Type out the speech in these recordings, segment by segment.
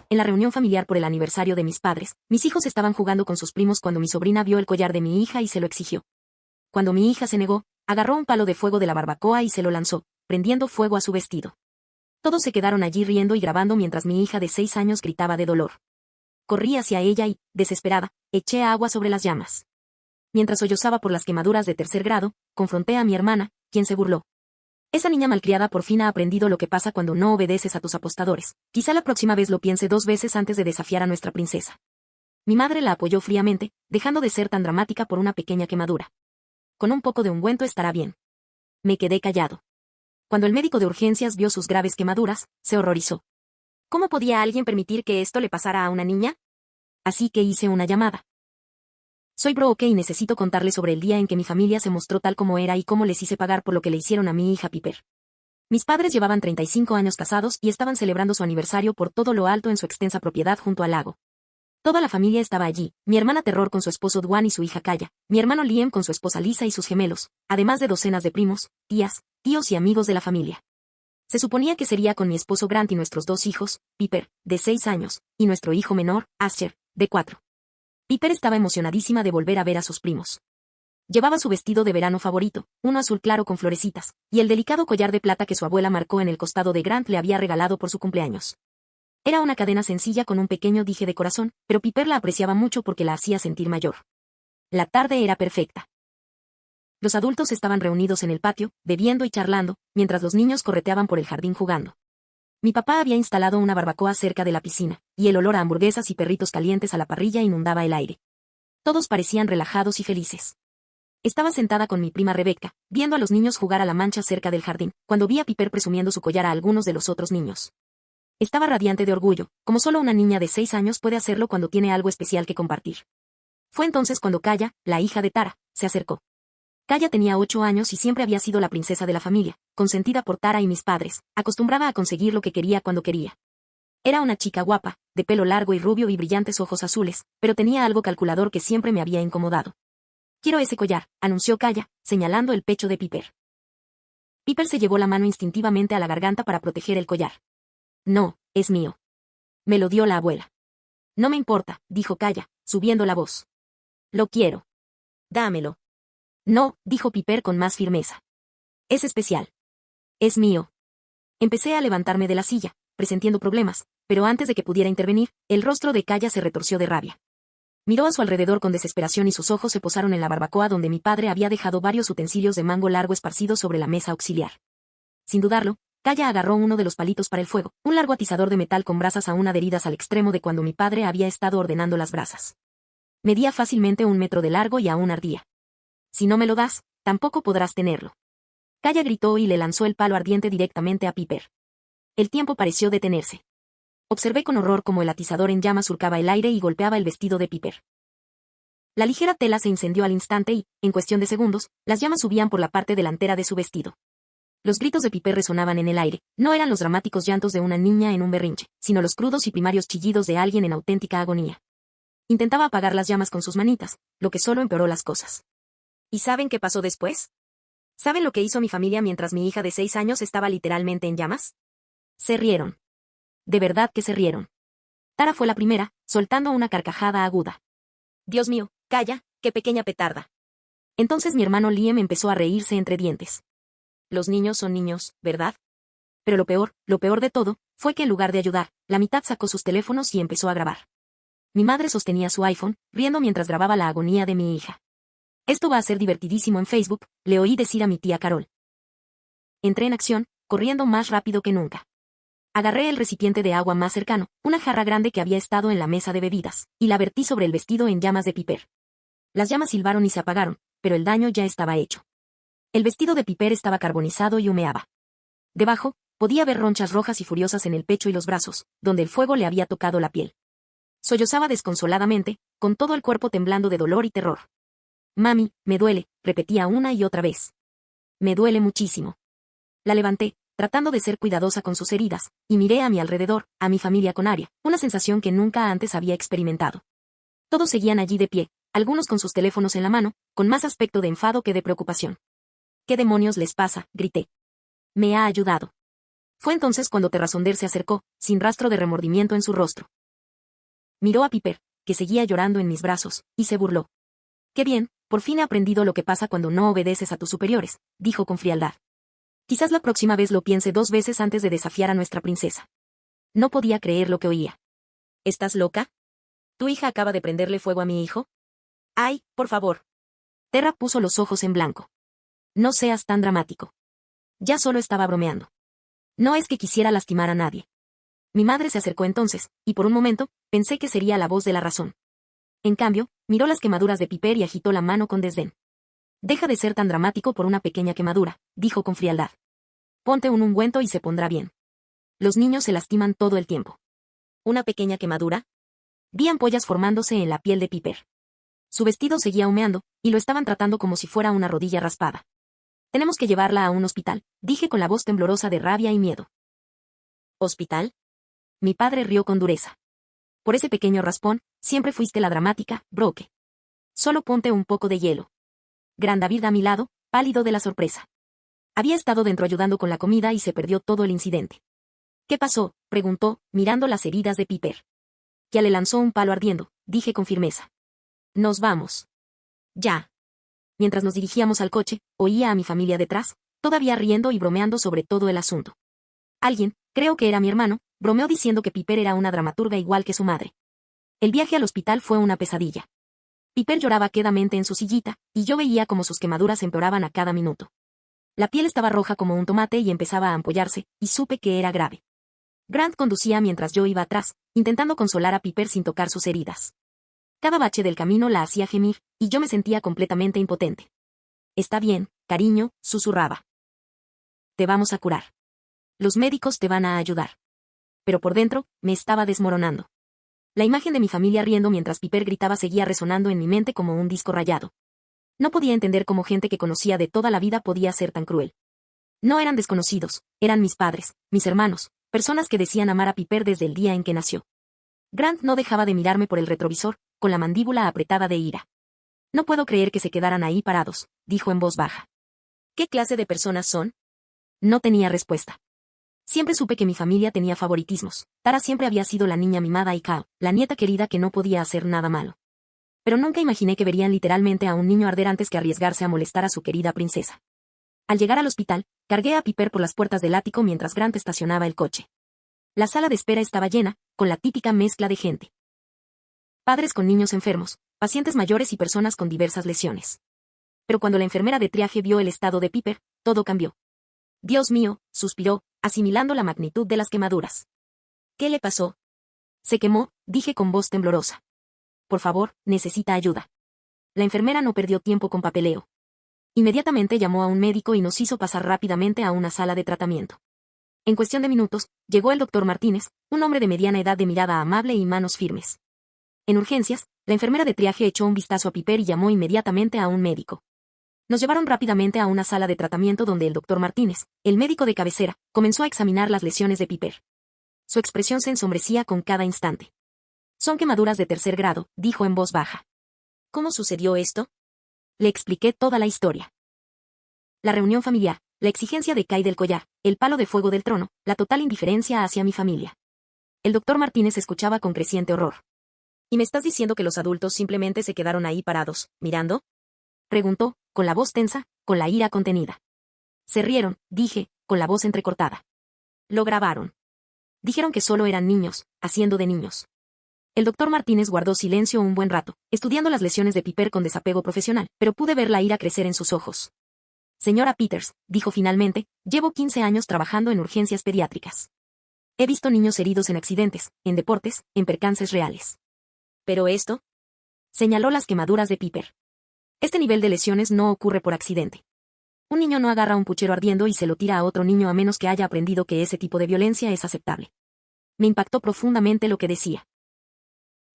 En la reunión familiar por el aniversario de mis padres, mis hijos estaban jugando con sus primos cuando mi sobrina vio el collar de mi hija y se lo exigió. Cuando mi hija se negó, agarró un palo de fuego de la barbacoa y se lo lanzó, prendiendo fuego a su vestido. Todos se quedaron allí riendo y grabando mientras mi hija de 6 años gritaba de dolor. Corrí hacia ella y, desesperada, eché agua sobre las llamas. Mientras sollozaba por las quemaduras de 3er grado, confronté a mi hermana, quien se burló. Esa niña malcriada por fin ha aprendido lo que pasa cuando no obedeces a tus apostadores. Quizá la próxima vez lo piense 2 veces antes de desafiar a nuestra princesa. Mi madre la apoyó fríamente, dejando de ser tan dramática por una pequeña quemadura. Con un poco de ungüento estará bien. Me quedé callado. Cuando el médico de urgencias vio sus graves quemaduras, se horrorizó. ¿Cómo podía alguien permitir que esto le pasara a una niña? Así que hice una llamada. Soy Brooke y necesito contarle sobre el día en que mi familia se mostró tal como era y cómo les hice pagar por lo que le hicieron a mi hija Piper. Mis padres llevaban 35 años casados y estaban celebrando su aniversario por todo lo alto en su extensa propiedad junto al lago. Toda la familia estaba allí, mi hermana Terror con su esposo Dwan y su hija Kaya, mi hermano Liam con su esposa Lisa y sus gemelos, además de docenas de primos, tías, tíos y amigos de la familia. Se suponía que sería con mi esposo Grant y nuestros 2 hijos, Piper, de 6 años, y nuestro hijo menor, Asher, de 4. Piper estaba emocionadísima de volver a ver a sus primos. Llevaba su vestido de verano favorito, uno azul claro con florecitas, y el delicado collar de plata que su abuela marcó en el costado de Grant le había regalado por su cumpleaños. Era una cadena sencilla con un pequeño dije de corazón, pero Piper la apreciaba mucho porque la hacía sentir mayor. La tarde era perfecta. Los adultos estaban reunidos en el patio, bebiendo y charlando, mientras los niños correteaban por el jardín jugando. Mi papá había instalado una barbacoa cerca de la piscina, y el olor a hamburguesas y perritos calientes a la parrilla inundaba el aire. Todos parecían relajados y felices. Estaba sentada con mi prima Rebecca, viendo a los niños jugar a la mancha cerca del jardín, cuando vi a Piper presumiendo su collar a algunos de los otros niños. Estaba radiante de orgullo, como solo una niña de 6 años puede hacerlo cuando tiene algo especial que compartir. Fue entonces cuando Kaya, la hija de Tara, se acercó. Kaya tenía 8 años y siempre había sido la princesa de la familia, consentida por Tara y mis padres, acostumbrada a conseguir lo que quería cuando quería. Era una chica guapa, de pelo largo y rubio y brillantes ojos azules, pero tenía algo calculador que siempre me había incomodado. Quiero ese collar, anunció Kaya, señalando el pecho de Piper. Piper se llevó la mano instintivamente a la garganta para proteger el collar. No, es mío. Me lo dio la abuela. No me importa, dijo Kaya, subiendo la voz. Lo quiero. Dámelo. No, dijo Piper con más firmeza. Es especial. Es mío. Empecé a levantarme de la silla, presintiendo problemas, pero antes de que pudiera intervenir, el rostro de Kaya se retorció de rabia. Miró a su alrededor con desesperación y sus ojos se posaron en la barbacoa donde mi padre había dejado varios utensilios de mango largo esparcidos sobre la mesa auxiliar. Sin dudarlo, Kaya agarró uno de los palitos para el fuego, un largo atizador de metal con brasas aún adheridas al extremo de cuando mi padre había estado ordenando las brasas. Medía fácilmente 1 metro de largo y aún ardía. Si no me lo das, tampoco podrás tenerlo. Kaya gritó y le lanzó el palo ardiente directamente a Piper. El tiempo pareció detenerse. Observé con horror cómo el atizador en llamas surcaba el aire y golpeaba el vestido de Piper. La ligera tela se incendió al instante y, en cuestión de segundos, las llamas subían por la parte delantera de su vestido. Los gritos de Piper resonaban en el aire, no eran los dramáticos llantos de una niña en un berrinche, sino los crudos y primarios chillidos de alguien en auténtica agonía. Intentaba apagar las llamas con sus manitas, lo que solo empeoró las cosas. ¿Y saben qué pasó después? ¿Saben lo que hizo mi familia mientras mi hija de 6 años estaba literalmente en llamas? Se rieron. De verdad que se rieron. Tara fue la primera, soltando una carcajada aguda. Dios mío, Kaya, qué pequeña petarda. Entonces mi hermano Liam empezó a reírse entre dientes. Los niños son niños, ¿verdad? Pero lo peor de todo, fue que en lugar de ayudar, la mitad sacó sus teléfonos y empezó a grabar. Mi madre sostenía su iPhone, riendo mientras grababa la agonía de mi hija. Esto va a ser divertidísimo en Facebook, le oí decir a mi tía Carol. Entré en acción, corriendo más rápido que nunca. Agarré el recipiente de agua más cercano, una jarra grande que había estado en la mesa de bebidas, y la vertí sobre el vestido en llamas de Piper. Las llamas silbaron y se apagaron, pero el daño ya estaba hecho. El vestido de Piper estaba carbonizado y humeaba. Debajo, podía ver ronchas rojas y furiosas en el pecho y los brazos, donde el fuego le había tocado la piel. Sollozaba desconsoladamente, con todo el cuerpo temblando de dolor y terror. Mami, me duele, repetía una y otra vez. Me duele muchísimo. La levanté, tratando de ser cuidadosa con sus heridas, y miré a mi alrededor, a mi familia con Aria, una sensación que nunca antes había experimentado. Todos seguían allí de pie, algunos con sus teléfonos en la mano, con más aspecto de enfado que de preocupación. ¿Qué demonios les pasa?, grité. Me ha ayudado. Fue entonces cuando Terrasonder se acercó, sin rastro de remordimiento en su rostro. miró a Piper, que seguía llorando en mis brazos, y se burló. «Qué bien, por fin he aprendido lo que pasa cuando no obedeces a tus superiores», dijo con frialdad. «Quizás la próxima vez lo piense 2 veces antes de desafiar a nuestra princesa». No podía creer lo que oía. «¿Estás loca? ¿Tu hija acaba de prenderle fuego a mi hijo?» «Ay, por favor». Terra puso los ojos en blanco. «No seas tan dramático». Ya solo estaba bromeando. No es que quisiera lastimar a nadie. Mi madre se acercó entonces, y por un momento, pensé que sería la voz de la razón. En cambio, miró las quemaduras de Piper y agitó la mano con desdén. «Deja de ser tan dramático por una pequeña quemadura», dijo con frialdad. «Ponte un ungüento y se pondrá bien. Los niños se lastiman todo el tiempo». ¿Una pequeña quemadura? Vi ampollas formándose en la piel de Piper. Su vestido seguía humeando, y lo estaban tratando como si fuera una rodilla raspada. «Tenemos que llevarla a un hospital», dije con la voz temblorosa de rabia y miedo. «¿Hospital?» Mi padre rió con dureza. «Por ese pequeño raspón, siempre fuiste la dramática, Brooke. Solo ponte un poco de hielo». Gran David a mi lado, pálido de la sorpresa. Había estado dentro ayudando con la comida y se perdió todo el incidente. «¿Qué pasó?», preguntó, mirando las heridas de Piper. «Ya le lanzó un palo ardiendo», dije con firmeza. «Nos vamos». «Ya». Mientras nos dirigíamos al coche, oía a mi familia detrás, todavía riendo y bromeando sobre todo el asunto. Alguien, creo que era mi hermano, bromeó diciendo que Piper era una dramaturga igual que su madre. El viaje al hospital fue una pesadilla. Piper lloraba quedamente en su sillita, y yo veía como sus quemaduras empeoraban a cada minuto. La piel estaba roja como un tomate y empezaba a ampollarse, y supe que era grave. Grant conducía mientras yo iba atrás, intentando consolar a Piper sin tocar sus heridas. Cada bache del camino la hacía gemir, y yo me sentía completamente impotente. «Está bien, cariño», susurraba. «Te vamos a curar. Los médicos te van a ayudar». Pero por dentro, me estaba desmoronando. La imagen de mi familia riendo mientras Piper gritaba seguía resonando en mi mente como un disco rayado. No podía entender cómo gente que conocía de toda la vida podía ser tan cruel. No eran desconocidos, eran mis padres, mis hermanos, personas que decían amar a Piper desde el día en que nació. Grant no dejaba de mirarme por el retrovisor, con la mandíbula apretada de ira. «No puedo creer que se quedaran ahí parados», dijo en voz baja. «¿Qué clase de personas son?» No tenía respuesta. Siempre supe que mi familia tenía favoritismos. Tara siempre había sido la niña mimada y Kao, la nieta querida que no podía hacer nada malo. Pero nunca imaginé que verían literalmente a un niño arder antes que arriesgarse a molestar a su querida princesa. Al llegar al hospital, cargué a Piper por las puertas del ático mientras Grant estacionaba el coche. La sala de espera estaba llena, con la típica mezcla de gente. Padres con niños enfermos, pacientes mayores y personas con diversas lesiones. Pero cuando la enfermera de triaje vio el estado de Piper, todo cambió. «Dios mío», suspiró, asimilando la magnitud de las quemaduras. «¿Qué le pasó?» «Se quemó», dije con voz temblorosa. «Por favor, necesita ayuda». La enfermera no perdió tiempo con papeleo. Inmediatamente llamó a un médico y nos hizo pasar rápidamente a una sala de tratamiento. En cuestión de minutos, llegó el doctor Martínez, un hombre de mediana edad de mirada amable y manos firmes. En urgencias, la enfermera de triaje echó un vistazo a Piper y llamó inmediatamente a un médico. Nos llevaron rápidamente a una sala de tratamiento donde el doctor Martínez, el médico de cabecera, comenzó a examinar las lesiones de Piper. Su expresión se ensombrecía con cada instante. «Son quemaduras de 3er grado», dijo en voz baja. «¿Cómo sucedió esto?» Le expliqué toda la historia. La reunión familiar, la exigencia de Kai del collar, el palo de fuego del trono, la total indiferencia hacia mi familia. El doctor Martínez escuchaba con creciente horror. «¿Y me estás diciendo que los adultos simplemente se quedaron ahí parados, mirando?», preguntó, con la voz tensa, con la ira contenida. «Se rieron», dije, con la voz entrecortada. «Lo grabaron. Dijeron que solo eran niños, haciendo de niños». El doctor Martínez guardó silencio un buen rato, estudiando las lesiones de Piper con desapego profesional, pero pude ver la ira crecer en sus ojos. «Señora Peters», dijo finalmente, «llevo 15 años trabajando en urgencias pediátricas. He visto niños heridos en accidentes, en deportes, en percances reales. Pero esto», señaló las quemaduras de Piper. «Este nivel de lesiones no ocurre por accidente. Un niño no agarra un puchero ardiendo y se lo tira a otro niño a menos que haya aprendido que ese tipo de violencia es aceptable». Me impactó profundamente lo que decía.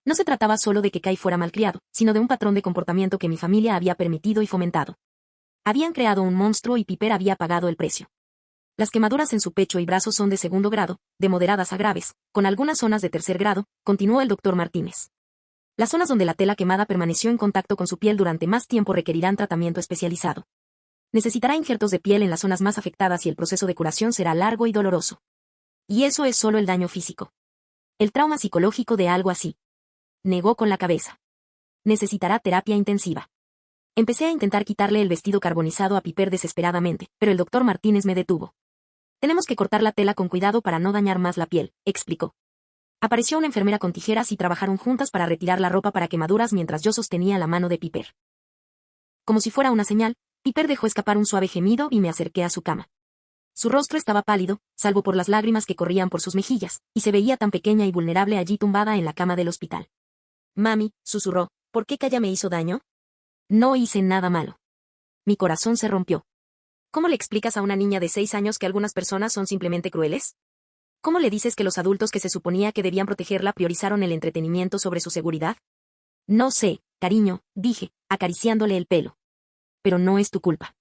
No se trataba solo de que Kai fuera malcriado, sino de un patrón de comportamiento que mi familia había permitido y fomentado. Habían creado un monstruo y Piper había pagado el precio. Las quemaduras en su pecho y brazos son de 2º grado, de moderadas a graves, con algunas zonas de 3er grado, continuó el doctor Martínez. Las zonas donde la tela quemada permaneció en contacto con su piel durante más tiempo requerirán tratamiento especializado. Necesitará injertos de piel en las zonas más afectadas y el proceso de curación será largo y doloroso. Y eso es solo el daño físico. El trauma psicológico de algo así. negó con la cabeza. Necesitará terapia intensiva. Empecé a intentar quitarle el vestido carbonizado a Piper desesperadamente, pero el doctor Martínez me detuvo. Tenemos que cortar la tela con cuidado para no dañar más la piel, explicó. Apareció una enfermera con tijeras y trabajaron juntas para retirar la ropa para quemaduras mientras yo sostenía la mano de Piper. Como si fuera una señal, Piper dejó escapar un suave gemido y me acerqué a su cama. Su rostro estaba pálido, salvo por las lágrimas que corrían por sus mejillas, y se veía tan pequeña y vulnerable allí tumbada en la cama del hospital. Mami, susurró, ¿por qué Kaya me hizo daño? No hice nada malo. Mi corazón se rompió. ¿Cómo le explicas a una niña de 6 años que algunas personas son simplemente crueles? ¿Cómo le dices que los adultos que se suponía que debían protegerla priorizaron el entretenimiento sobre su seguridad? No sé, cariño, dije, acariciándole el pelo. Pero no es tu culpa.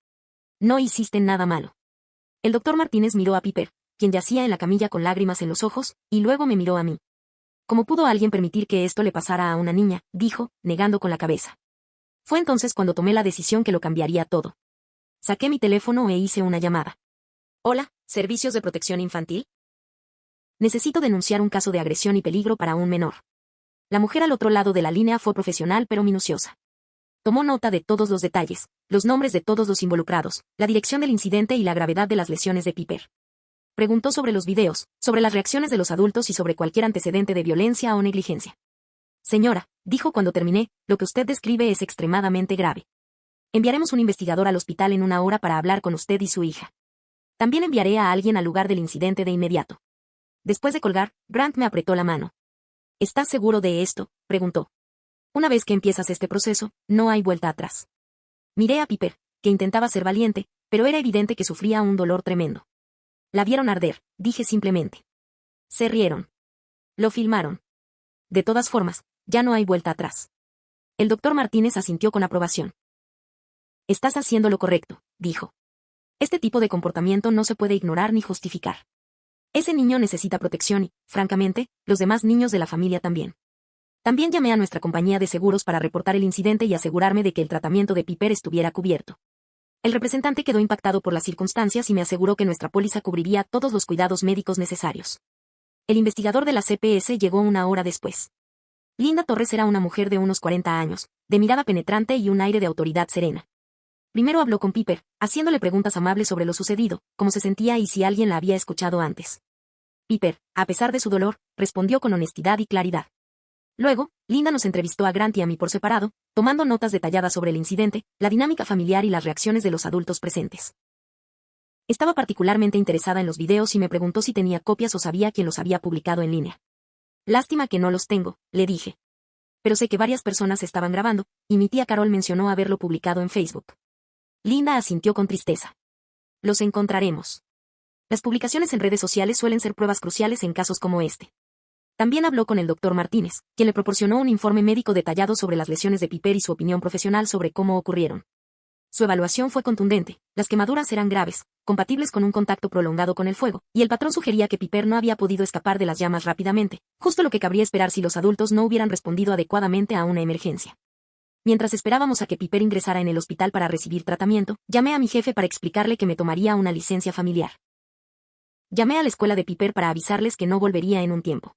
No hiciste nada malo. El doctor Martínez miró a Piper, quien yacía en la camilla con lágrimas en los ojos, y luego me miró a mí. ¿Cómo pudo alguien permitir que esto le pasara a una niña?, dijo, negando con la cabeza. Fue entonces cuando tomé la decisión que lo cambiaría todo. Saqué mi teléfono e hice una llamada. Hola, ¿Servicios de Protección Infantil? Necesito denunciar un caso de agresión y peligro para un menor. La mujer al otro lado de la línea fue profesional pero minuciosa. Tomó nota de todos los detalles, los nombres de todos los involucrados, la dirección del incidente y la gravedad de las lesiones de Piper. Preguntó sobre los videos, sobre las reacciones de los adultos y sobre cualquier antecedente de violencia o negligencia. Señora, dijo cuando terminé, lo que usted describe es extremadamente grave. Enviaremos un investigador al hospital en 1 hora para hablar con usted y su hija. También enviaré a alguien al lugar del incidente de inmediato. Después de colgar, Grant me apretó la mano. ¿Estás seguro de esto?, preguntó. Una vez que empiezas este proceso, no hay vuelta atrás. Miré a Piper, que intentaba ser valiente, pero era evidente que sufría un dolor tremendo. La vieron arder, dije simplemente. Se rieron. Lo filmaron. De todas formas, ya no hay vuelta atrás. El doctor Martínez asintió con aprobación. Estás haciendo lo correcto, dijo. Este tipo de comportamiento no se puede ignorar ni justificar. Ese niño necesita protección y, francamente, los demás niños de la familia también. También llamé a nuestra compañía de seguros para reportar el incidente y asegurarme de que el tratamiento de Piper estuviera cubierto. El representante quedó impactado por las circunstancias y me aseguró que nuestra póliza cubriría todos los cuidados médicos necesarios. El investigador de la CPS llegó 1 hora después. Linda Torres era una mujer de unos 40 años, de mirada penetrante y un aire de autoridad serena. Primero habló con Piper, haciéndole preguntas amables sobre lo sucedido, cómo se sentía y si alguien la había escuchado antes. Piper, a pesar de su dolor, respondió con honestidad y claridad. Luego, Linda nos entrevistó a Grant y a mí por separado, tomando notas detalladas sobre el incidente, la dinámica familiar y las reacciones de los adultos presentes. Estaba particularmente interesada en los videos y me preguntó si tenía copias o sabía quién los había publicado en línea. Lástima que no los tengo, le dije. Pero sé que varias personas estaban grabando, y mi tía Carol mencionó haberlo publicado en Facebook. Linda asintió con tristeza. Los encontraremos. Las publicaciones en redes sociales suelen ser pruebas cruciales en casos como este. También habló con el doctor Martínez, quien le proporcionó un informe médico detallado sobre las lesiones de Piper y su opinión profesional sobre cómo ocurrieron. Su evaluación fue contundente, las quemaduras eran graves, compatibles con un contacto prolongado con el fuego, y el patrón sugería que Piper no había podido escapar de las llamas rápidamente, justo lo que cabría esperar si los adultos no hubieran respondido adecuadamente a una emergencia. Mientras esperábamos a que Piper ingresara en el hospital para recibir tratamiento, llamé a mi jefe para explicarle que me tomaría una licencia familiar. Llamé a la escuela de Piper para avisarles que no volvería en un tiempo.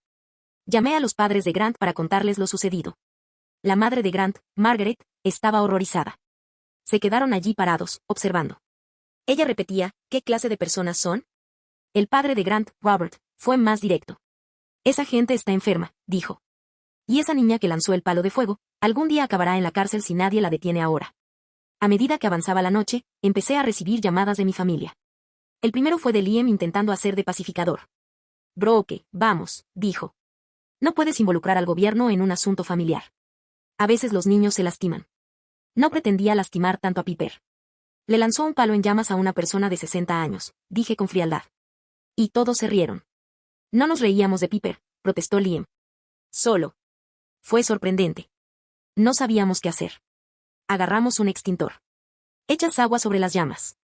Llamé a los padres de Grant para contarles lo sucedido. La madre de Grant, Margaret, estaba horrorizada. Se quedaron allí parados, observando. Ella repetía, ¿qué clase de personas son? El padre de Grant, Robert, fue más directo. Esa gente está enferma, dijo. Y esa niña que lanzó el palo de fuego, algún día acabará en la cárcel si nadie la detiene ahora. A medida que avanzaba la noche, empecé a recibir llamadas de mi familia. El primero fue de Liam intentando hacer de pacificador. Brooke, vamos, dijo. No puedes involucrar al gobierno en un asunto familiar. A veces los niños se lastiman. No pretendía lastimar tanto a Piper. Le lanzó un palo en llamas a una persona de 60 años, dije con frialdad. Y todos se rieron. No nos reíamos de Piper, protestó Liam. Solo. Fue sorprendente. No sabíamos qué hacer. Agarramos un extintor. Echas agua sobre las llamas.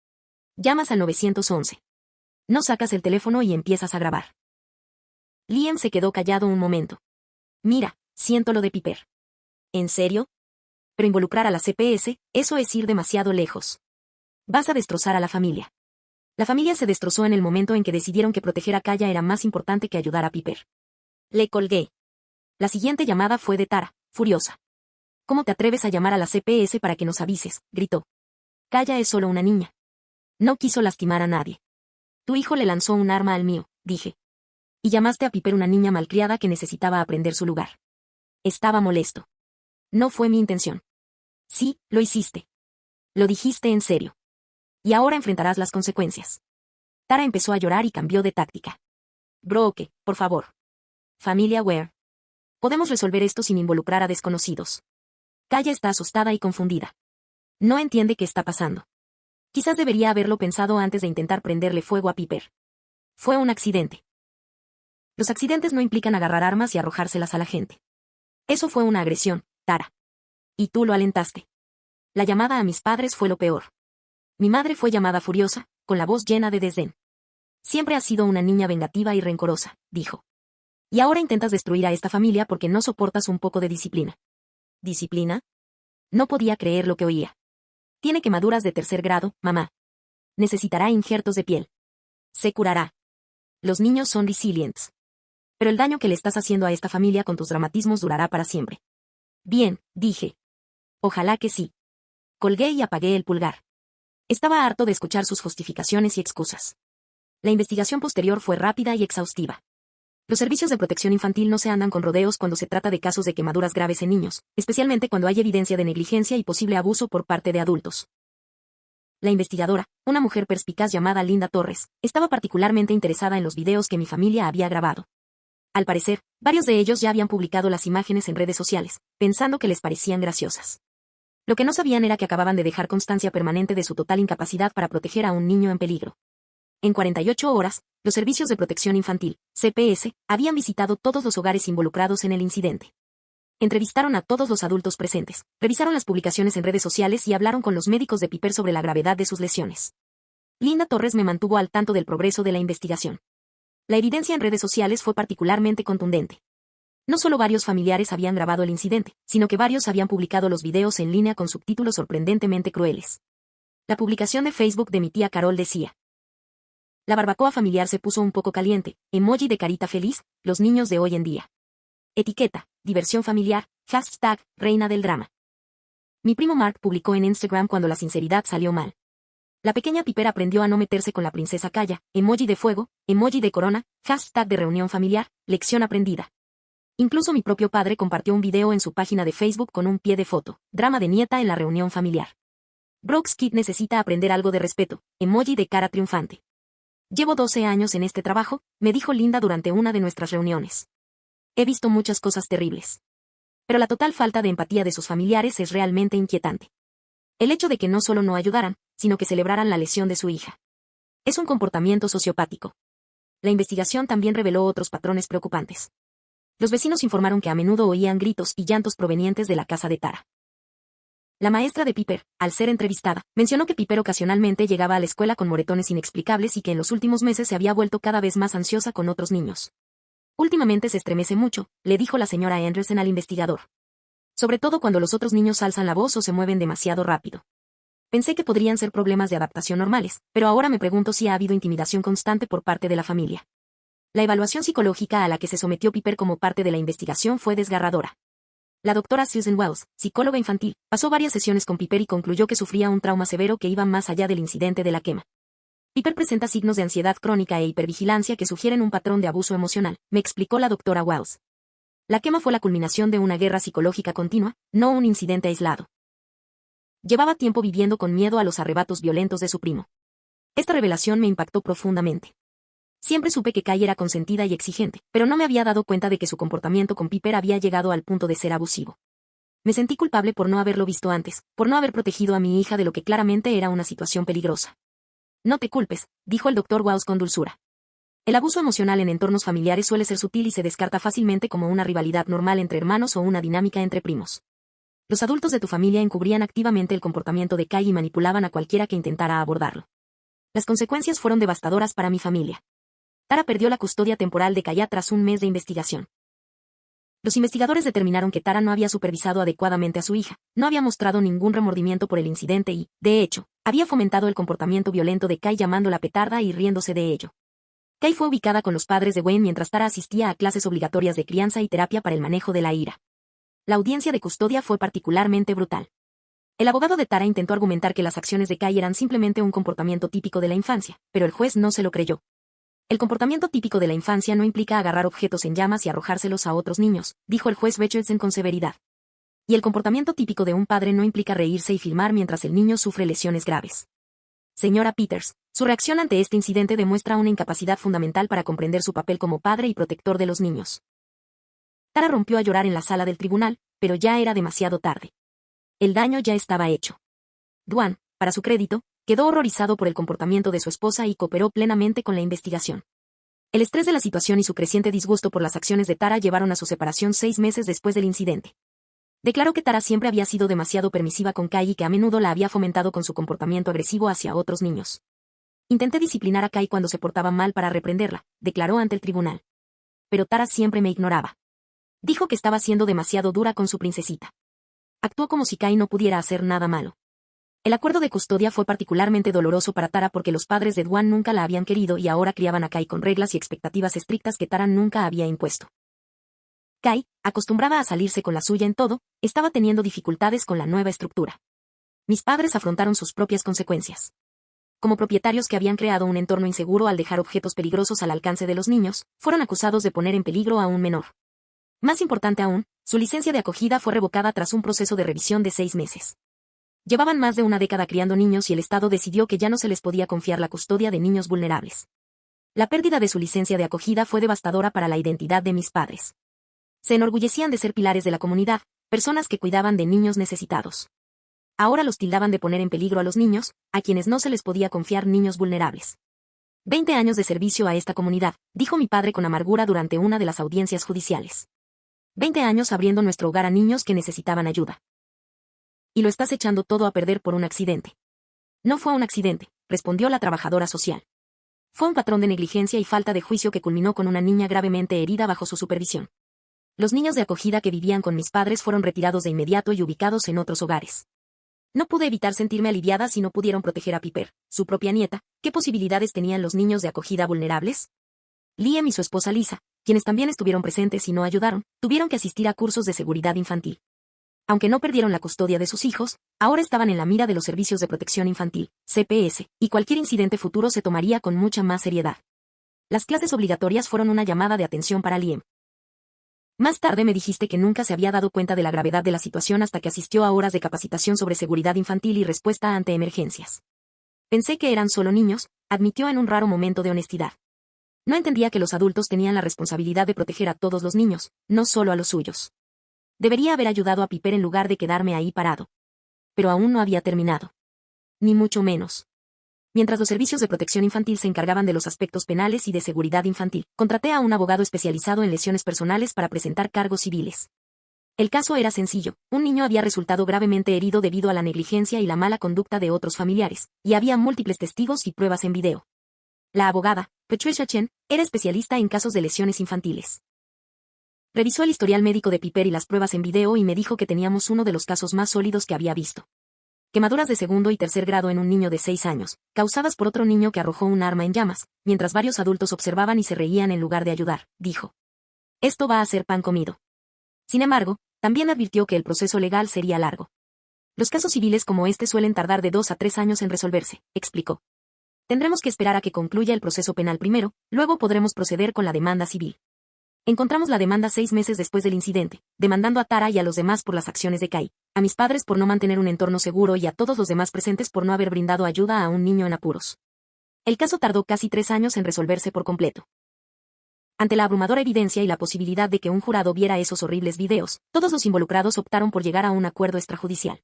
Llamas al 911. No sacas el teléfono y empiezas a grabar. Liam se quedó callado un momento. Mira, siento lo de Piper. ¿En serio? Pero involucrar a la CPS, eso es ir demasiado lejos. Vas a destrozar a la familia. La familia se destrozó en el momento en que decidieron que proteger a Kaya era más importante que ayudar a Piper. Le colgué. La siguiente llamada fue de Tara, furiosa. ¿Cómo te atreves a llamar a la CPS para que nos avises?, gritó. Kaya es solo una niña. No quiso lastimar a nadie. Tu hijo le lanzó un arma al mío, dije. Y llamaste a Piper una niña malcriada que necesitaba aprender su lugar. Estaba molesto. No fue mi intención. Sí, lo hiciste. Lo dijiste en serio. Y ahora enfrentarás las consecuencias. Tara empezó a llorar y cambió de táctica. Brooke, por favor. Familia Ware. Podemos resolver esto sin involucrar a desconocidos. Kaya está asustada y confundida. No entiende qué está pasando. Quizás debería haberlo pensado antes de intentar prenderle fuego a Piper. Fue un accidente. Los accidentes no implican agarrar armas y arrojárselas a la gente. Eso fue una agresión, Tara. Y tú lo alentaste. La llamada a mis padres fue lo peor. Mi madre fue llamada furiosa, con la voz llena de desdén. Siempre has sido una niña vengativa y rencorosa, dijo. Y ahora intentas destruir a esta familia porque no soportas un poco de disciplina. ¿Disciplina? No podía creer lo que oía. Tiene quemaduras de 3er grado, mamá. Necesitará injertos de piel. Se curará. Los niños son resilientes. Pero el daño que le estás haciendo a esta familia con tus dramatismos durará para siempre. Bien, dije. Ojalá que sí. Colgué y apagué el pulgar. Estaba harto de escuchar sus justificaciones y excusas. La investigación posterior fue rápida y exhaustiva. Los servicios de protección infantil no se andan con rodeos cuando se trata de casos de quemaduras graves en niños, especialmente cuando hay evidencia de negligencia y posible abuso por parte de adultos. La investigadora, una mujer perspicaz llamada Linda Torres, estaba particularmente interesada en los videos que mi familia había grabado. Al parecer, varios de ellos ya habían publicado las imágenes en redes sociales, pensando que les parecían graciosas. Lo que no sabían era que acababan de dejar constancia permanente de su total incapacidad para proteger a un niño en peligro. En 48 horas, los servicios de protección infantil, CPS, habían visitado todos los hogares involucrados en el incidente. Entrevistaron a todos los adultos presentes, revisaron las publicaciones en redes sociales y hablaron con los médicos de Piper sobre la gravedad de sus lesiones. Linda Torres me mantuvo al tanto del progreso de la investigación. La evidencia en redes sociales fue particularmente contundente. No solo varios familiares habían grabado el incidente, sino que varios habían publicado los videos en línea con subtítulos sorprendentemente crueles. La publicación de Facebook de mi tía Carol decía: la barbacoa familiar se puso un poco caliente, emoji de carita feliz, los niños de hoy en día. Etiqueta, diversión familiar, hashtag, reina del drama. Mi primo Mark publicó en Instagram cuando la sinceridad salió mal. La pequeña Piper aprendió a no meterse con la princesa Kaya, emoji de fuego, emoji de corona, hashtag de reunión familiar, lección aprendida. Incluso mi propio padre compartió un video en su página de Facebook con un pie de foto, drama de nieta en la reunión familiar. Brooks Kid necesita aprender algo de respeto, emoji de cara triunfante. Llevo 12 años en este trabajo, me dijo Linda durante una de nuestras reuniones. He visto muchas cosas terribles. Pero la total falta de empatía de sus familiares es realmente inquietante. El hecho de que no solo no ayudaran, sino que celebraran la lesión de su hija. Es un comportamiento sociopático. La investigación también reveló otros patrones preocupantes. Los vecinos informaron que a menudo oían gritos y llantos provenientes de la casa de Tara. La maestra de Piper, al ser entrevistada, mencionó que Piper ocasionalmente llegaba a la escuela con moretones inexplicables y que en los últimos meses se había vuelto cada vez más ansiosa con otros niños. Últimamente se estremece mucho, le dijo la señora Anderson al investigador. Sobre todo cuando los otros niños alzan la voz o se mueven demasiado rápido. Pensé que podrían ser problemas de adaptación normales, pero ahora me pregunto si ha habido intimidación constante por parte de la familia. La evaluación psicológica a la que se sometió Piper como parte de la investigación fue desgarradora. La doctora Susan Wells, psicóloga infantil, pasó varias sesiones con Piper y concluyó que sufría un trauma severo que iba más allá del incidente de la quema. Piper presenta signos de ansiedad crónica e hipervigilancia que sugieren un patrón de abuso emocional, me explicó la doctora Wells. La quema fue la culminación de una guerra psicológica continua, no un incidente aislado. Llevaba tiempo viviendo con miedo a los arrebatos violentos de su primo. Esta revelación me impactó profundamente. Siempre supe que Kai era consentida y exigente, pero no me había dado cuenta de que su comportamiento con Piper había llegado al punto de ser abusivo. Me sentí culpable por no haberlo visto antes, por no haber protegido a mi hija de lo que claramente era una situación peligrosa. No te culpes, dijo el Dr. Wells con dulzura. El abuso emocional en entornos familiares suele ser sutil y se descarta fácilmente como una rivalidad normal entre hermanos o una dinámica entre primos. Los adultos de tu familia encubrían activamente el comportamiento de Kai y manipulaban a cualquiera que intentara abordarlo. Las consecuencias fueron devastadoras para mi familia. Tara perdió la custodia temporal de Kaya tras un mes de investigación. Los investigadores determinaron que Tara no había supervisado adecuadamente a su hija, no había mostrado ningún remordimiento por el incidente y, de hecho, había fomentado el comportamiento violento de Kai llamándola petarda y riéndose de ello. Kai fue ubicada con los padres de Wayne mientras Tara asistía a clases obligatorias de crianza y terapia para el manejo de la ira. La audiencia de custodia fue particularmente brutal. El abogado de Tara intentó argumentar que las acciones de Kai eran simplemente un comportamiento típico de la infancia, pero el juez no se lo creyó. El comportamiento típico de la infancia no implica agarrar objetos en llamas y arrojárselos a otros niños, dijo el juez Richardson con severidad. Y el comportamiento típico de un padre no implica reírse y filmar mientras el niño sufre lesiones graves. Señora Peters, su reacción ante este incidente demuestra una incapacidad fundamental para comprender su papel como padre y protector de los niños. Tara rompió a llorar en la sala del tribunal, pero ya era demasiado tarde. El daño ya estaba hecho. Dwan, para su crédito, quedó horrorizado por el comportamiento de su esposa y cooperó plenamente con la investigación. El estrés de la situación y su creciente disgusto por las acciones de Tara llevaron a su separación 6 meses después del incidente. Declaró que Tara siempre había sido demasiado permisiva con Kai y que a menudo la había fomentado con su comportamiento agresivo hacia otros niños. Intenté disciplinar a Kai cuando se portaba mal para reprenderla, declaró ante el tribunal. Pero Tara siempre me ignoraba. Dijo que estaba siendo demasiado dura con su princesita. Actuó como si Kai no pudiera hacer nada malo. El acuerdo de custodia fue particularmente doloroso para Tara porque los padres de Dwan nunca la habían querido y ahora criaban a Kai con reglas y expectativas estrictas que Tara nunca había impuesto. Kai, acostumbrada a salirse con la suya en todo, estaba teniendo dificultades con la nueva estructura. Mis padres afrontaron sus propias consecuencias. Como propietarios que habían creado un entorno inseguro al dejar objetos peligrosos al alcance de los niños, fueron acusados de poner en peligro a un menor. Más importante aún, su licencia de acogida fue revocada tras un proceso de revisión de 6 meses. Llevaban más de una década criando niños y el Estado decidió que ya no se les podía confiar la custodia de niños vulnerables. La pérdida de su licencia de acogida fue devastadora para la identidad de mis padres. Se enorgullecían de ser pilares de la comunidad, personas que cuidaban de niños necesitados. Ahora los tildaban de poner en peligro a los niños, a quienes no se les podía confiar niños vulnerables. 20 años de servicio a esta comunidad, dijo mi padre con amargura durante una de las audiencias judiciales. 20 años abriendo nuestro hogar a niños que necesitaban ayuda. Y lo estás echando todo a perder por un accidente. No fue un accidente, respondió la trabajadora social. Fue un patrón de negligencia y falta de juicio que culminó con una niña gravemente herida bajo su supervisión. Los niños de acogida que vivían con mis padres fueron retirados de inmediato y ubicados en otros hogares. No pude evitar sentirme aliviada si no pudieron proteger a Piper, su propia nieta. ¿Qué posibilidades tenían los niños de acogida vulnerables? Liam y su esposa Lisa, quienes también estuvieron presentes y no ayudaron, tuvieron que asistir a cursos de seguridad infantil. Aunque no perdieron la custodia de sus hijos, ahora estaban en la mira de los Servicios de Protección Infantil, CPS, y cualquier incidente futuro se tomaría con mucha más seriedad. Las clases obligatorias fueron una llamada de atención para Liam. Más tarde me dijiste que nunca se había dado cuenta de la gravedad de la situación hasta que asistió a horas de capacitación sobre seguridad infantil y respuesta ante emergencias. Pensé que eran solo niños, admitió en un raro momento de honestidad. No entendía que los adultos tenían la responsabilidad de proteger a todos los niños, no solo a los suyos. Debería haber ayudado a Piper en lugar de quedarme ahí parado. Pero aún no había terminado. Ni mucho menos. Mientras los servicios de protección infantil se encargaban de los aspectos penales y de seguridad infantil, contraté a un abogado especializado en lesiones personales para presentar cargos civiles. El caso era sencillo, un niño había resultado gravemente herido debido a la negligencia y la mala conducta de otros familiares, y había múltiples testigos y pruebas en video. La abogada, Patricia Chen, era especialista en casos de lesiones infantiles. Revisó el historial médico de Piper y las pruebas en video y me dijo que teníamos uno de los casos más sólidos que había visto. Quemaduras de segundo y tercer grado en un niño de 6 años, causadas por otro niño que arrojó un arma en llamas, mientras varios adultos observaban y se reían en lugar de ayudar, dijo. Esto va a ser pan comido. Sin embargo, también advirtió que el proceso legal sería largo. Los casos civiles como este suelen tardar de 2 a 3 años en resolverse, explicó. Tendremos que esperar a que concluya el proceso penal primero, luego podremos proceder con la demanda civil. Encontramos la demanda 6 meses después del incidente, demandando a Tara y a los demás por las acciones de Kai, a mis padres por no mantener un entorno seguro y a todos los demás presentes por no haber brindado ayuda a un niño en apuros. El caso tardó casi 3 años en resolverse por completo. Ante la abrumadora evidencia y la posibilidad de que un jurado viera esos horribles videos, todos los involucrados optaron por llegar a un acuerdo extrajudicial.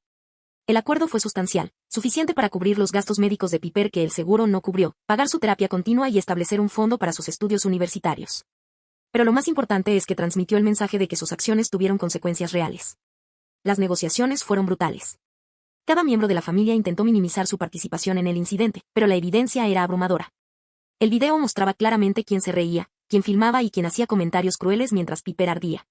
El acuerdo fue sustancial, suficiente para cubrir los gastos médicos de Piper que el seguro no cubrió, pagar su terapia continua y establecer un fondo para sus estudios universitarios. Pero lo más importante es que transmitió el mensaje de que sus acciones tuvieron consecuencias reales. Las negociaciones fueron brutales. Cada miembro de la familia intentó minimizar su participación en el incidente, pero la evidencia era abrumadora. El video mostraba claramente quién se reía, quién filmaba y quién hacía comentarios crueles mientras Piper ardía.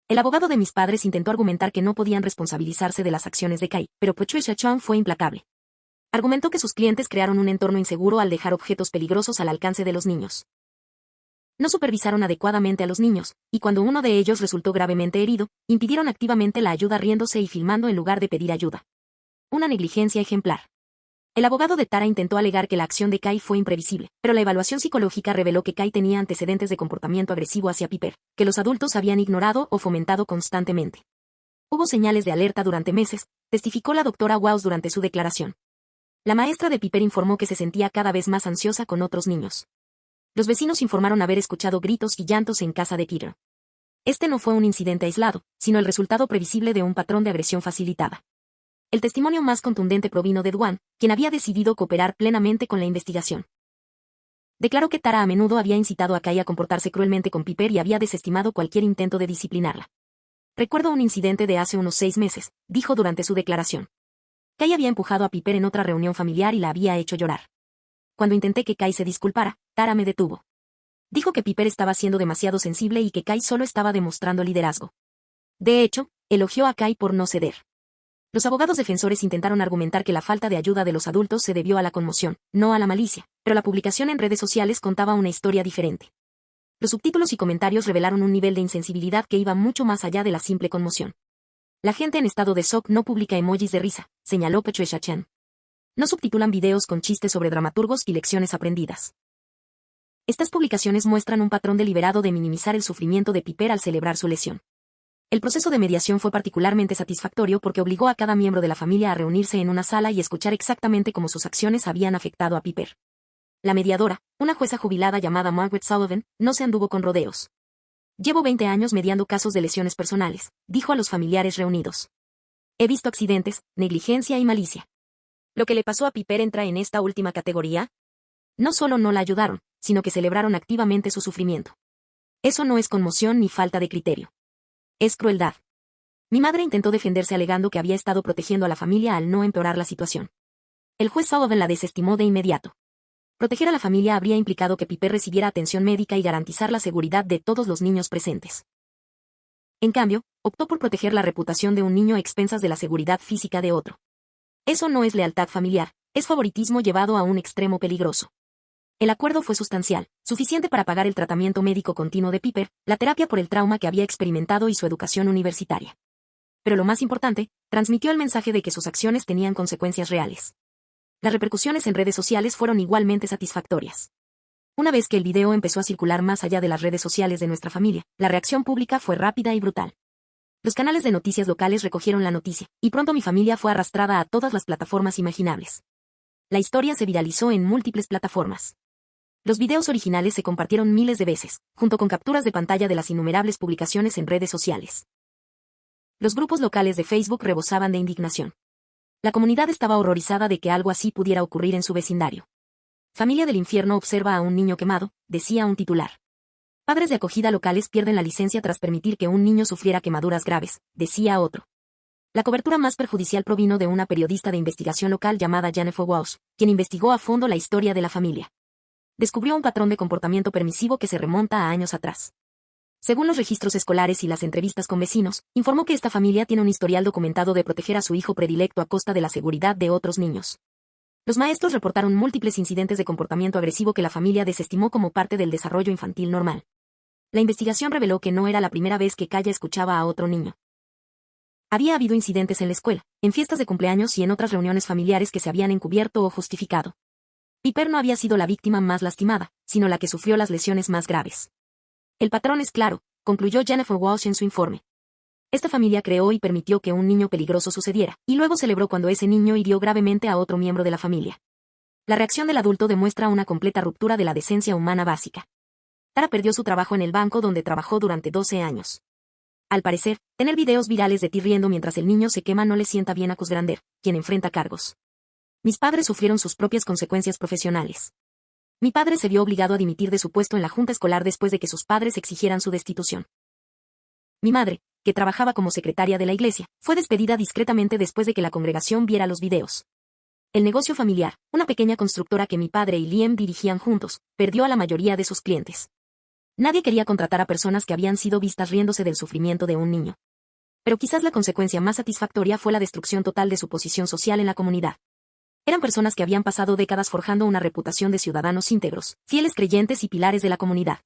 El abogado de mis padres intentó argumentar que no podían responsabilizarse de las acciones de Kai, pero Patricia Chen fue implacable. Argumentó que sus clientes crearon un entorno inseguro al dejar objetos peligrosos al alcance de los niños. No supervisaron adecuadamente a los niños, y cuando uno de ellos resultó gravemente herido, impidieron activamente la ayuda riéndose y filmando en lugar de pedir ayuda. Una negligencia ejemplar. El abogado de Tara intentó alegar que la acción de Kai fue imprevisible, pero la evaluación psicológica reveló que Kai tenía antecedentes de comportamiento agresivo hacia Piper, que los adultos habían ignorado o fomentado constantemente. Hubo señales de alerta durante meses, testificó la doctora Waus durante su declaración. La maestra de Piper informó que se sentía cada vez más ansiosa con otros niños. Los vecinos informaron haber escuchado gritos y llantos en casa de Peter. Este no fue un incidente aislado, sino el resultado previsible de un patrón de agresión facilitada. El testimonio más contundente provino de Dwan, quien había decidido cooperar plenamente con la investigación. Declaró que Tara a menudo había incitado a Kai a comportarse cruelmente con Piper y había desestimado cualquier intento de disciplinarla. Recuerdo un incidente de hace unos 6 meses, dijo durante su declaración. Kai había empujado a Piper en otra reunión familiar y la había hecho llorar. Cuando intenté que Kai se disculpara, Tara me detuvo. Dijo que Piper estaba siendo demasiado sensible y que Kai solo estaba demostrando liderazgo. De hecho, elogió a Kai por no ceder. Los abogados defensores intentaron argumentar que la falta de ayuda de los adultos se debió a la conmoción, no a la malicia, pero la publicación en redes sociales contaba una historia diferente. Los subtítulos y comentarios revelaron un nivel de insensibilidad que iba mucho más allá de la simple conmoción. La gente en estado de shock no publica emojis de risa, señaló Patricia Chen. No subtitulan videos con chistes sobre dramaturgos y lecciones aprendidas. Estas publicaciones muestran un patrón deliberado de minimizar el sufrimiento de Piper al celebrar su lesión. El proceso de mediación fue particularmente satisfactorio porque obligó a cada miembro de la familia a reunirse en una sala y escuchar exactamente cómo sus acciones habían afectado a Piper. La mediadora, una jueza jubilada llamada Margaret Sullivan, no se anduvo con rodeos. Llevo 20 años mediando casos de lesiones personales, dijo a los familiares reunidos. He visto accidentes, negligencia y malicia. ¿Lo que le pasó a Piper entra en esta última categoría? No solo no la ayudaron, sino que celebraron activamente su sufrimiento. Eso no es conmoción ni falta de criterio. Es crueldad. Mi madre intentó defenderse alegando que había estado protegiendo a la familia al no empeorar la situación. El juez Sullivan la desestimó de inmediato. Proteger a la familia habría implicado que Piper recibiera atención médica y garantizar la seguridad de todos los niños presentes. En cambio, optó por proteger la reputación de un niño a expensas de la seguridad física de otro. Eso no es lealtad familiar, es favoritismo llevado a un extremo peligroso. El acuerdo fue sustancial, suficiente para pagar el tratamiento médico continuo de Piper, la terapia por el trauma que había experimentado y su educación universitaria. Pero lo más importante, transmitió el mensaje de que sus acciones tenían consecuencias reales. Las repercusiones en redes sociales fueron igualmente satisfactorias. Una vez que el video empezó a circular más allá de las redes sociales de nuestra familia, la reacción pública fue rápida y brutal. Los canales de noticias locales recogieron la noticia, y pronto mi familia fue arrastrada a todas las plataformas imaginables. La historia se viralizó en múltiples plataformas. Los videos originales se compartieron miles de veces, junto con capturas de pantalla de las innumerables publicaciones en redes sociales. Los grupos locales de Facebook rebosaban de indignación. La comunidad estaba horrorizada de que algo así pudiera ocurrir en su vecindario. Familia del infierno observa a un niño quemado, decía un titular. Padres de acogida locales pierden la licencia tras permitir que un niño sufriera quemaduras graves, decía otro. La cobertura más perjudicial provino de una periodista de investigación local llamada Jennifer Walsh, quien investigó a fondo la historia de la familia. Descubrió un patrón de comportamiento permisivo que se remonta a años atrás. Según los registros escolares y las entrevistas con vecinos, informó que esta familia tiene un historial documentado de proteger a su hijo predilecto a costa de la seguridad de otros niños. Los maestros reportaron múltiples incidentes de comportamiento agresivo que la familia desestimó como parte del desarrollo infantil normal. La investigación reveló que no era la primera vez que Kaya escuchaba a otro niño. Había habido incidentes en la escuela, en fiestas de cumpleaños y en otras reuniones familiares que se habían encubierto o justificado. Piper no había sido la víctima más lastimada, sino la que sufrió las lesiones más graves. El patrón es claro, concluyó Jennifer Walsh en su informe. Esta familia creó y permitió que un niño peligroso sucediera, y luego celebró cuando ese niño hirió gravemente a otro miembro de la familia. La reacción del adulto demuestra una completa ruptura de la decencia humana básica. Tara perdió su trabajo en el banco donde trabajó durante 12 años. Al parecer, tener videos virales de ti riendo mientras el niño se quema no le sienta bien a Cusgrander, quien enfrenta cargos. Mis padres sufrieron sus propias consecuencias profesionales. Mi padre se vio obligado a dimitir de su puesto en la junta escolar después de que sus padres exigieran su destitución. Mi madre, que trabajaba como secretaria de la iglesia, fue despedida discretamente después de que la congregación viera los videos. El negocio familiar, una pequeña constructora que mi padre y Liam dirigían juntos, perdió a la mayoría de sus clientes. Nadie quería contratar a personas que habían sido vistas riéndose del sufrimiento de un niño. Pero quizás la consecuencia más satisfactoria fue la destrucción total de su posición social en la comunidad. Eran personas que habían pasado décadas forjando una reputación de ciudadanos íntegros, fieles creyentes y pilares de la comunidad.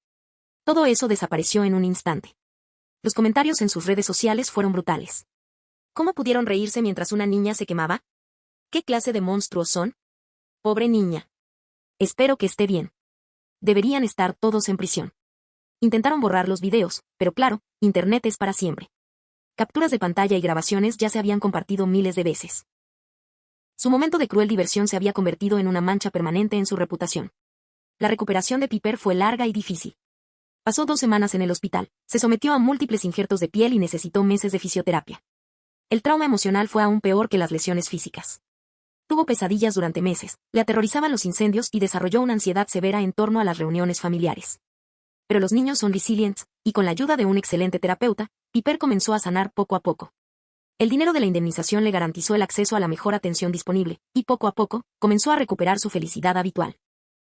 Todo eso desapareció en un instante. Los comentarios en sus redes sociales fueron brutales. ¿Cómo pudieron reírse mientras una niña se quemaba? ¿Qué clase de monstruos son? Pobre niña. Espero que esté bien. Deberían estar todos en prisión. Intentaron borrar los videos, pero claro, Internet es para siempre. Capturas de pantalla y grabaciones ya se habían compartido miles de veces. Su momento de cruel diversión se había convertido en una mancha permanente en su reputación. La recuperación de Piper fue larga y difícil. Pasó 2 semanas en el hospital, se sometió a múltiples injertos de piel y necesitó meses de fisioterapia. El trauma emocional fue aún peor que las lesiones físicas. Tuvo pesadillas durante meses, le aterrorizaban los incendios y desarrolló una ansiedad severa en torno a las reuniones familiares. Pero los niños son resilientes, y con la ayuda de un excelente terapeuta, Piper comenzó a sanar poco a poco. El dinero de la indemnización le garantizó el acceso a la mejor atención disponible, y poco a poco, comenzó a recuperar su felicidad habitual.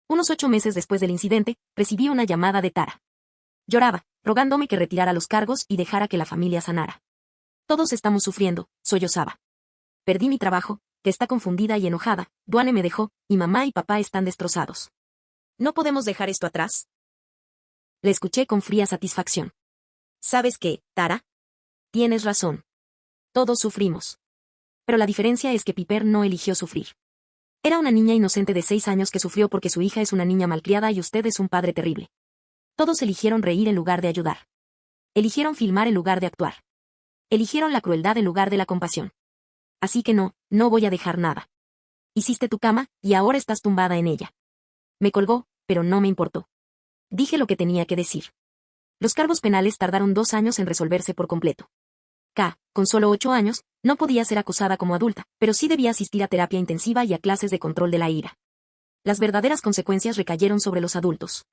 Unos 8 meses después del incidente, recibí una llamada de Tara. Lloraba, rogándome que retirara los cargos y dejara que la familia sanara. Todos estamos sufriendo, sollozaba. Perdí mi trabajo, que está confundida y enojada, Duane me dejó, y mamá y papá están destrozados. ¿No podemos dejar esto atrás? Le escuché con fría satisfacción. ¿Sabes qué, Tara? Tienes razón. Todos sufrimos. Pero la diferencia es que Piper no eligió sufrir. Era una niña inocente de 6 años que sufrió porque su hija es una niña malcriada y usted es un padre terrible. Todos eligieron reír en lugar de ayudar. Eligieron filmar en lugar de actuar. Eligieron la crueldad en lugar de la compasión. Así que no voy a dejar nada. Hiciste tu cama, y ahora estás tumbada en ella. Me colgó, pero no me importó. Dije lo que tenía que decir. Los cargos penales tardaron 2 años en resolverse por completo. Con solo 8 años, no podía ser acusada como adulta, pero sí debía asistir a terapia intensiva y a clases de control de la ira. Las verdaderas consecuencias recayeron sobre los adultos.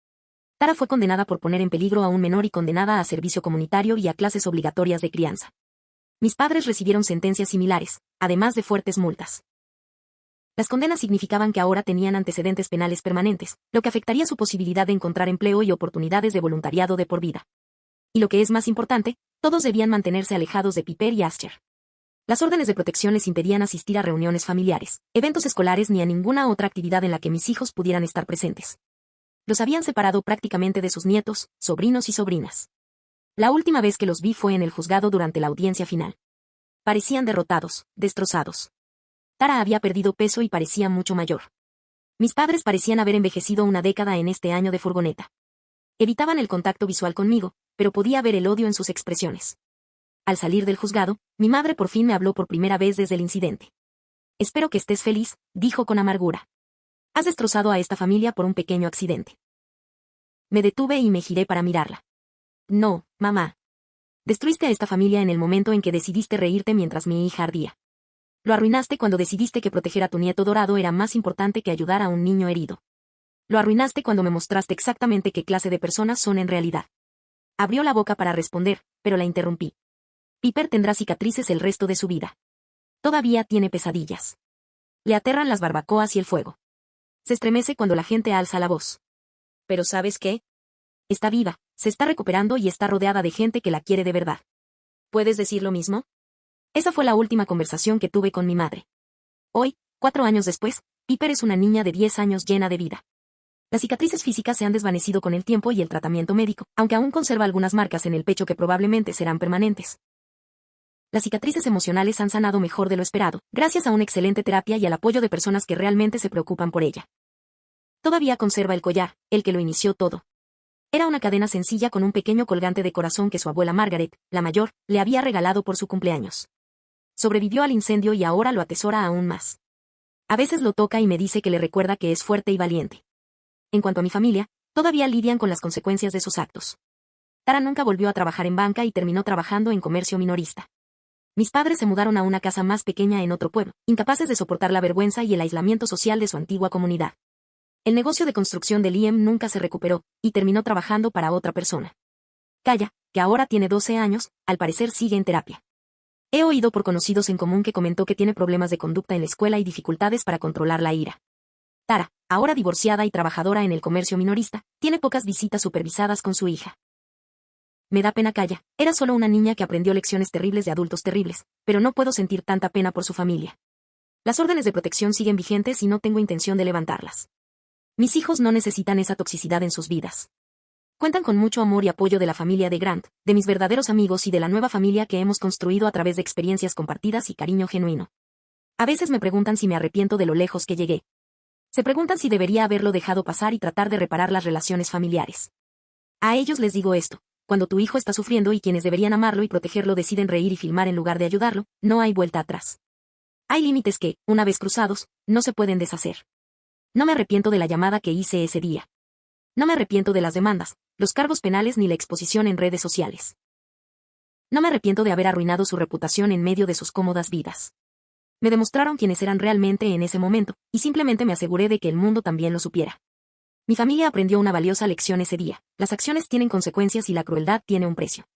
Tara fue condenada por poner en peligro a un menor y condenada a servicio comunitario y a clases obligatorias de crianza. Mis padres recibieron sentencias similares, además de fuertes multas. Las condenas significaban que ahora tenían antecedentes penales permanentes, lo que afectaría su posibilidad de encontrar empleo y oportunidades de voluntariado de por vida. Y lo que es más importante, todos debían mantenerse alejados de Piper y Asher. Las órdenes de protección les impedían asistir a reuniones familiares, eventos escolares ni a ninguna otra actividad en la que mis hijos pudieran estar presentes. Los habían separado prácticamente de sus nietos, sobrinos y sobrinas. La última vez que los vi fue en el juzgado durante la audiencia final. Parecían derrotados, destrozados. Tara había perdido peso y parecía mucho mayor. Mis padres parecían haber envejecido una década en este año de furgoneta. Evitaban el contacto visual conmigo, pero podía ver el odio en sus expresiones. Al salir del juzgado, mi madre por fin me habló por primera vez desde el incidente. Espero que estés feliz, dijo con amargura. Has destrozado a esta familia por un pequeño accidente. Me detuve y me giré para mirarla. No, mamá. Destruiste a esta familia en el momento en que decidiste reírte mientras mi hija ardía. Lo arruinaste cuando decidiste que proteger a tu nieto dorado era más importante que ayudar a un niño herido. Lo arruinaste cuando me mostraste exactamente qué clase de personas son en realidad. Abrió la boca para responder, pero la interrumpí. Piper tendrá cicatrices el resto de su vida. Todavía tiene pesadillas. Le aterran las barbacoas y el fuego. Se estremece cuando la gente alza la voz. Pero ¿sabes qué? Está viva, se está recuperando y está rodeada de gente que la quiere de verdad. ¿Puedes decir lo mismo? Esa fue la última conversación que tuve con mi madre. Hoy, 4 años después, Piper es una niña de 10 años llena de vida. Las cicatrices físicas se han desvanecido con el tiempo y el tratamiento médico, aunque aún conserva algunas marcas en el pecho que probablemente serán permanentes. Las cicatrices emocionales han sanado mejor de lo esperado, gracias a una excelente terapia y al apoyo de personas que realmente se preocupan por ella. Todavía conserva el collar, el que lo inició todo. Era una cadena sencilla con un pequeño colgante de corazón que su abuela Margaret, la mayor, le había regalado por su cumpleaños. Sobrevivió al incendio y ahora lo atesora aún más. A veces lo toca y me dice que le recuerda que es fuerte y valiente. En cuanto a mi familia, todavía lidian con las consecuencias de sus actos. Tara nunca volvió a trabajar en banca y terminó trabajando en comercio minorista. Mis padres se mudaron a una casa más pequeña en otro pueblo, incapaces de soportar la vergüenza y el aislamiento social de su antigua comunidad. El negocio de construcción de Liam nunca se recuperó, y terminó trabajando para otra persona. Kaya, que ahora tiene 12 años, al parecer sigue en terapia. He oído por conocidos en común que comentó que tiene problemas de conducta en la escuela y dificultades para controlar la ira. Tara, ahora divorciada y trabajadora en el comercio minorista, tiene pocas visitas supervisadas con su hija. Me da pena Kaya, era solo una niña que aprendió lecciones terribles de adultos terribles, pero no puedo sentir tanta pena por su familia. Las órdenes de protección siguen vigentes y no tengo intención de levantarlas. Mis hijos no necesitan esa toxicidad en sus vidas. Cuentan con mucho amor y apoyo de la familia de Grant, de mis verdaderos amigos y de la nueva familia que hemos construido a través de experiencias compartidas y cariño genuino. A veces me preguntan si me arrepiento de lo lejos que llegué. Se preguntan si debería haberlo dejado pasar y tratar de reparar las relaciones familiares. A ellos les digo esto: cuando tu hijo está sufriendo y quienes deberían amarlo y protegerlo deciden reír y filmar en lugar de ayudarlo, no hay vuelta atrás. Hay límites que, una vez cruzados, no se pueden deshacer. No me arrepiento de la llamada que hice ese día. No me arrepiento de las demandas, los cargos penales ni la exposición en redes sociales. No me arrepiento de haber arruinado su reputación en medio de sus cómodas vidas. Me demostraron quiénes eran realmente en ese momento, y simplemente me aseguré de que el mundo también lo supiera. Mi familia aprendió una valiosa lección ese día: las acciones tienen consecuencias y la crueldad tiene un precio.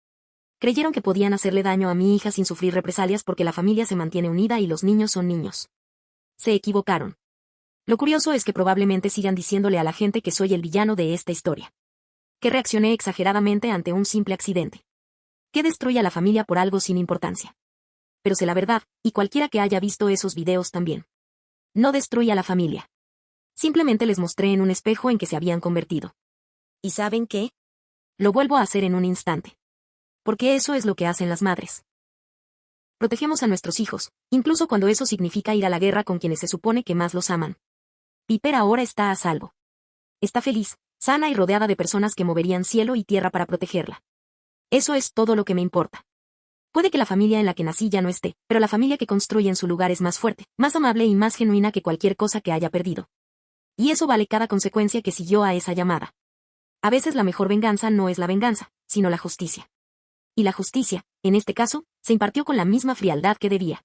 Creyeron que podían hacerle daño a mi hija sin sufrir represalias porque la familia se mantiene unida y los niños son niños. Se equivocaron. Lo curioso es que probablemente sigan diciéndole a la gente que soy el villano de esta historia. Que reaccioné exageradamente ante un simple accidente. Que destruye a la familia por algo sin importancia. Pero sé la verdad, y cualquiera que haya visto esos videos también. No destruí a la familia. Simplemente les mostré en un espejo en que se habían convertido. ¿Y saben qué? Lo vuelvo a hacer en un instante. Porque eso es lo que hacen las madres. Protegemos a nuestros hijos, incluso cuando eso significa ir a la guerra con quienes se supone que más los aman. Piper ahora está a salvo. Está feliz, sana y rodeada de personas que moverían cielo y tierra para protegerla. Eso es todo lo que me importa. Puede que la familia en la que nací ya no esté, pero la familia que construye en su lugar es más fuerte, más amable y más genuina que cualquier cosa que haya perdido. Y eso vale cada consecuencia que siguió a esa llamada. A veces la mejor venganza no es la venganza, sino la justicia. Y la justicia, en este caso, se impartió con la misma frialdad que debía.